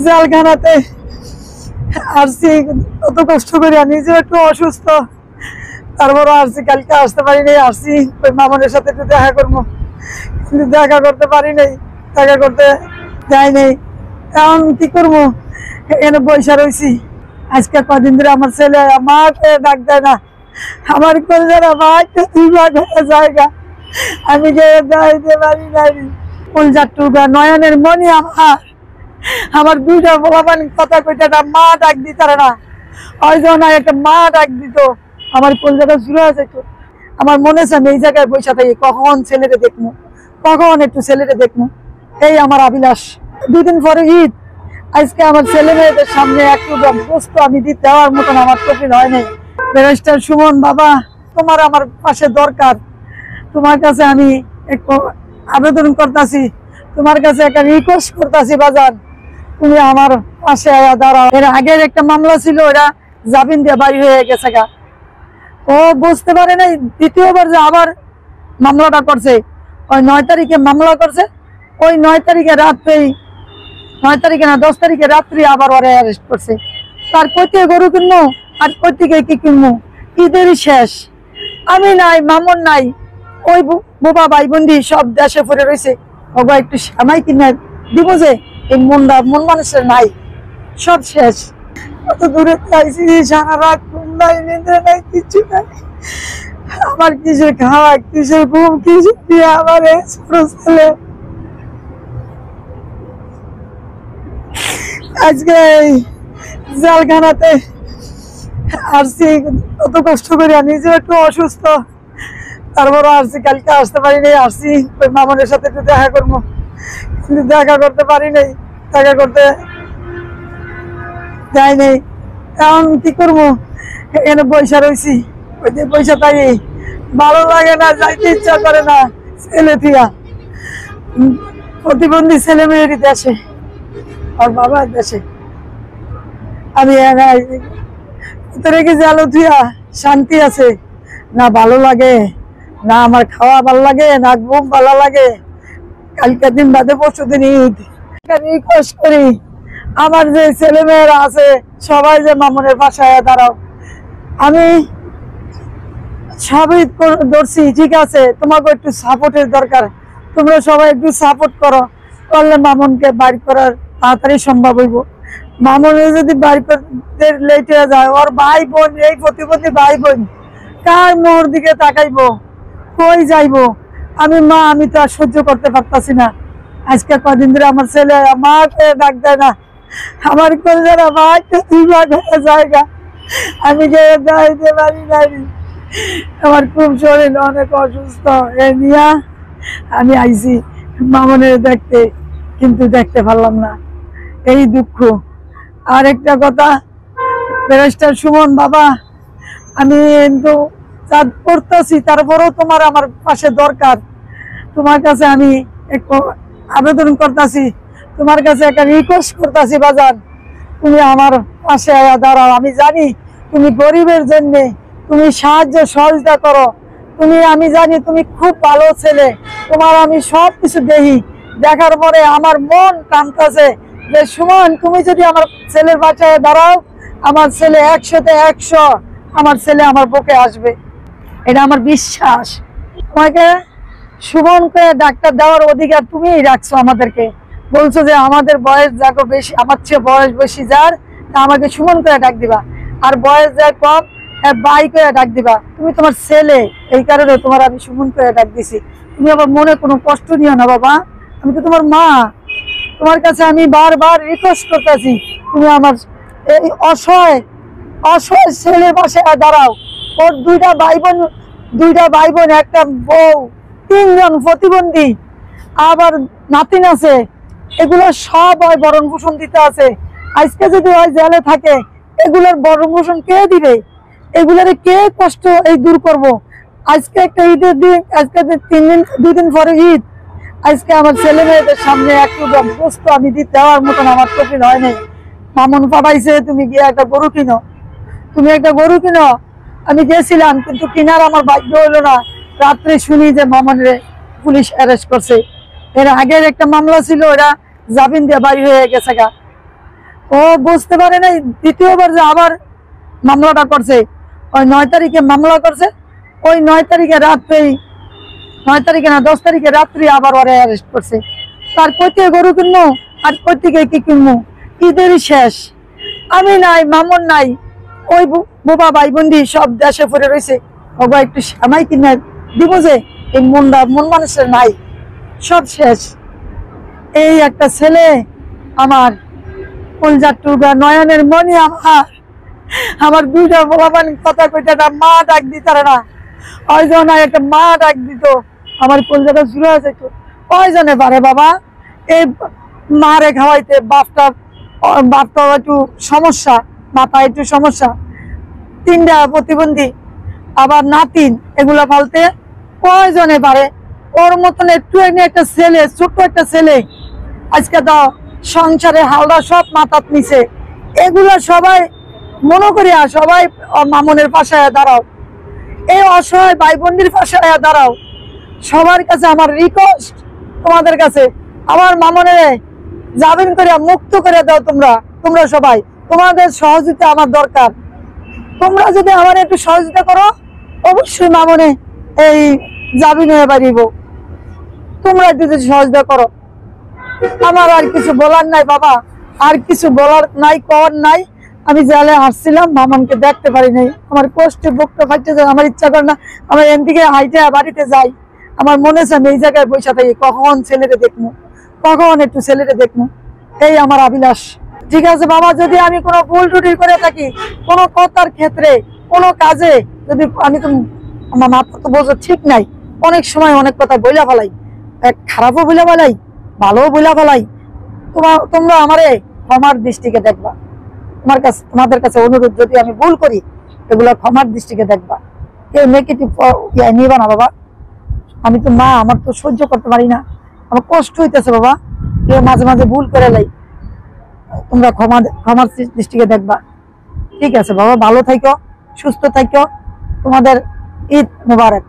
জেলখানাতে আসছি, কত কষ্ট করে নিজে একটু অসুস্থ, তারপরও আসছি। কালকে আসতে পারি নাই, আসছি ওই মামনের সাথে একটু দেখা করবো, কিন্তু দেখা করতে পারি নাই, দেখা করতে দেয় নেই। এখন কি করবো, এখানে বৈশা রয়েছি। আজকে কদিন ধরে আমার ছেলে আমাকে ডাক দেয় না, আমার কলজারা মাকে দুই ভাগ হয়ে জায়গা, আমি যে যাইতে পারি নাই। কলজার টুকা নয়নের মনি আমার দুইটা বলাবান কথা কইতে না, মা ডাক দিতারে না, হয়তো না একটা মা ডাক দিত, আমার কলজাটা শুরু হয়েছে। আমার মনে আছে আমি এই জায়গায় বসে থাকি, কখন ছেলেটা দেখবো, কখন একটু ছেলেটা দেখবো, এই আমার অভিলাষ। দুদিন পরে ঈদ, আজকে আমার ছেলে মেয়েদের সামনে একটু বস্তু আমি দিতে দেওয়ার মতন আমার কঠিন হয় নাই। ব্যারিস্টার সুমন বাবা, তোমার আমার পাশে দরকার, তোমার কাছে আমি একটু আবেদন করতেছি, তোমার কাছে একটা রিকোয়েস্ট করতেছি বাজার, তুমি আমার পাশে দাঁড়াও। এর আগের একটা মামলা ছিল, ওরা জামিন দিয়ে বাড়ি হয়ে গেছে গা, ও বুঝতে পারে নাই দ্বিতীয়বার যে আবার মামলাটা করছে। ওই 9 তারিখে মামলা করছে, ওই 9 তারিখে রাত্রেই, 9 তারিখে না 10 তারিখে রাত্রি আবার ওরা অ্যারেস্ট করছে। তার কইতে গরু কিনবো আর কইতে কি কিনবো, ঈদেরই শেষ, আমি নাই, মামুন নাই, ওই বোবা ভাই বন্দি সব দেশে পড়ে রয়েছে, ওগো একটু সামাই কিনে দিব যে এই মন মানুষের নাই, সব শেষ। কত দূরে চাইছি, সারা রাত ঘুম নাই, নিদ্রা নাই, কিছু নাই, আমার কিসের খাওয়া, কিসের ঘুম, কিসের দিয়ে আমার ছোট ছেলে। আজকে জেলখানাতে আসছি, কত কষ্ট করে নিজে একটু অসুস্থ, তারপরও আসছি। কালকে আসতে পারি নাই, আসছি ওই মামনের সাথে একটু দেখা করবো, কিন্তু দেখা করতে পারি নাই, দেখা করতে দেয় নেই। এখন কি করবো, এখানে বৈশা রয়েছি, ওই যে বৈশা থাকি, ভালো লাগে না, যাইতে ইচ্ছা করে না। ছেলে থিয়া প্রতিবন্ধী ছেলে মেয়েরই দেশে, আর বাবার দেশে আমি রেখে জালো থিয়া শান্তি আছে না, ভালো লাগে না, আমার খাওয়া ভালো লাগে না, ঘুম ভালো লাগে। কালকের দিন বাদে পরশু দিন ঈদ, রিকোয়েস্ট করি আমার যে ছেলে মেয়েরা আছে সবাই যে মামনের বাসায় দাঁড়াও, আমি সবই ধরছি, ঠিক আছে, তোমাকে একটু সাপোর্টের দরকার, তোমরা সবাই একটু সাপোর্ট করো, করলে মামনকে বাড়ি করার তাড়াতাড়ি সম্ভব হইব। মামনের যদি বাড়ি করতে লেট হয়ে যায়, ওর ভাই বোন, এই প্রতিবন্ধী ভাই বোন কার মোর দিকে তাকাইবো, কই যাইবো? আমি মা, আমি তো আর সহ্য করতে পারতাছি না। আজকে কদিন ধরে আমার ছেলে আমাকে ডাক দেয় না, আমার কলজারা মাকে দুই ভাগ হয়ে জায়গা, আমি যে যাইতে পারি নাই। আমার খুব শরীর অনেক অসুস্থ, এ নিয়া আমি আইছি মামনের দেখতে, কিন্তু দেখতে পারলাম না, এই দুঃখ। আর একটা কথা, ব্যারিস্টার সুমন বাবা, আমি কিন্তু করতেছি, তারপরেও তোমার আমার পাশে দরকার, তোমার কাছে আমি একটু আবেদন করতেছি, তোমার কাছে একটা রিকোয়েস্ট করতেছি বাজার, তুমি আমার পাশে দাঁড়াও। আমি জানি তুমি গরিবের জন্য তুমি সাহায্য সহযোগিতা করো, তুমি, আমি জানি তুমি খুব ভালো ছেলে, তোমার আমি সব কিছু দেখি, দেখার পরে আমার মন কাঁদতেছে যে সুমন, তুমি যদি আমার ছেলের বাসায় দাঁড়াও, আমার ছেলে 100-তে 100, আমার ছেলে আমার বুকে আসবে, এটা আমার বিশ্বাস। তোমাকে সুমনকে ডাক্তার দেওয়ার অধিকার তুমিই রাখছো, আমাদেরকে বলছো যে আমাদের বয়স যাকে বেশি, আমার চেয়ে বয়স বেশি যার, তা আমাকে সুমন করে ডাক দিবা, আর বয়স যার কম বাই করে ডাক দিবা। তুমি তোমার ছেলে, এই কারণে তোমার আমি সুমন করে ডাক দিছি, তুমি আবার মনে কোনো কষ্ট নিও না বাবা, আমি তো তোমার মা, তোমার কাছে আমি বারবার রিকোয়েস্ট করতেছি, তুমি আমার এই অসহায় ছেলের পাশে দাঁড়াও। ওর দুইটা ভাই বোন, একটা বউ, 3 জন প্রতিবন্ধী, আবার নাতিন আছে, এগুলো সব হয় ভরণ পোষণ দিতে আছে। আজকে যদি ওই জেলে থাকে, এগুলোর ভরণ পোষণ কে দিবে, এগুলোর কে কষ্ট এই দূর করব। আজকে একটা ঈদের দিন, আজকে 2 দিন পরে ঈদ, আজকে আমার ছেলে মেয়েদের সামনে একটু বস্তু আমি দিতে দেওয়ার মতন আমার কঠিন হয় নাই। মামুন পাঠাইছে, তুমি গিয়ে একটা গরু কিনো, তুমি একটা গরু কিনো। আমি গেছিলাম, কিন্তু কিনার আমার ভাগ্য হলো না। রাত্রে শুনি যে মামুনের পুলিশ অ্যারেস্ট করছে। এর আগের একটা মামলা ছিল, ওরা জামিন দিয়ে বাড়ি হয়ে গেছে গা, ও বুঝতে পারে নাই দ্বিতীয়বার যে আবার মামলাটা করছে, ওই 9 তারিখে মামলা করছে, ওই 9 তারিখে রাত্রেই, 9 তারিখে না 10 তারিখে রাত্রি আবার ওরা অ্যারেস্ট করছে। তার কইতে গরু কিনবো আর কইতে কি কিনবো, ঈদেরই শেষ, আমি নাই, মামুন নাই, ওই বোবা ভাই বন্দি সব দেশে পড়ে রয়েছে, বাবা একটু শ্যামাই কিনে দিব যে এই মন মানুষের নাই, সব শেষ। এই একটা ছেলে আমার কলজার টুকরা নয়নের মনি, আমার দুইটা বলাবান কথা কইতে একটা মা ডাক দিতারে না, ওইজন একটা মা ডাক দিত, আমার কলজাটা শুরু হয়ে যেত। ওইজনে পারে বাবা এই মারে খাওয়াইতে, বাপটা একটু সমস্যা, মাথা একটু সমস্যা, 3টা প্রতিবন্ধী, আবার নাতিন, এগুলা ফালতে কয়জনে পারে। ওর মতন একটু একটা ছেলে, ছোট্ট একটা ছেলে আজকে তো সংসারে হালদা সব মাথাত নিছে। এগুলা সবাই মনে করিয়া সবাই মামুনের পাশে দাঁড়াও, এই অসহায় ভাই বোনদের পাশে দাঁড়াও। সবার কাছে আমার রিকোয়েস্ট, তোমাদের কাছে, আমার মামুনের জামিন করে মুক্ত করে দাও। তোমরা সবাই, তোমাদের সহযোগিতা আমার দরকার। তোমরা যদি আমার একটু সহযোগিতা করো, অবশ্যই মামুনে এই জামিন হয়ে পারিব। তোমরা একটু যদি সহযোগিতা করো, আমার আর কিছু বলার নাই বাবা, আর কিছু বলার নাই, কর নাই। আমি জেলে হাসছিলাম, মামুনকে দেখতে পারি নাই, আমার কষ্টে বুকটা ফাটতে যায়, আমার ইচ্ছা করে না আমার এদিকে হাইটে বাড়িতে যাই। আমার মনে হচ্ছে আমি এই জায়গায় বসে থাকি, কখন ছেলেটা দেখবো, কখন একটু ছেলেটা দেখবো, এই আমার অভিলাষ। ঠিক আছে বাবা, যদি আমি কোনো ভুল টুটি করে থাকি, কোনো কথার ক্ষেত্রে, কোনো কাজে, যদি আমি তো, আমার মাথা তো বোঝো ঠিক নাই, অনেক সময় অনেক কথা বইলা ফেলাই, খারাপও বইলা ফেলাই, ভালোও বইলা ফেলাই। তোমরা আমারে ক্ষমার দৃষ্টিকে দেখবা, তোমাদের কাছে অনুরোধ, যদি আমি ভুল করি এগুলো ক্ষমার দৃষ্টিকে দেখবা, কেউ নেগেটিভ নিবা না বাবা। আমি তো মা, আমার তো সহ্য করতে পারি না, আমার কষ্ট হইতেছে বাবা, কেউ মাঝে মাঝে ভুল করে লাই, তোমরা ক্ষমার দৃষ্টিকে দেখবা। ঠিক আছে বাবা, ভালো থাইকো, সুস্থ থাইকো, তোমাদের ঈদ মুবারক।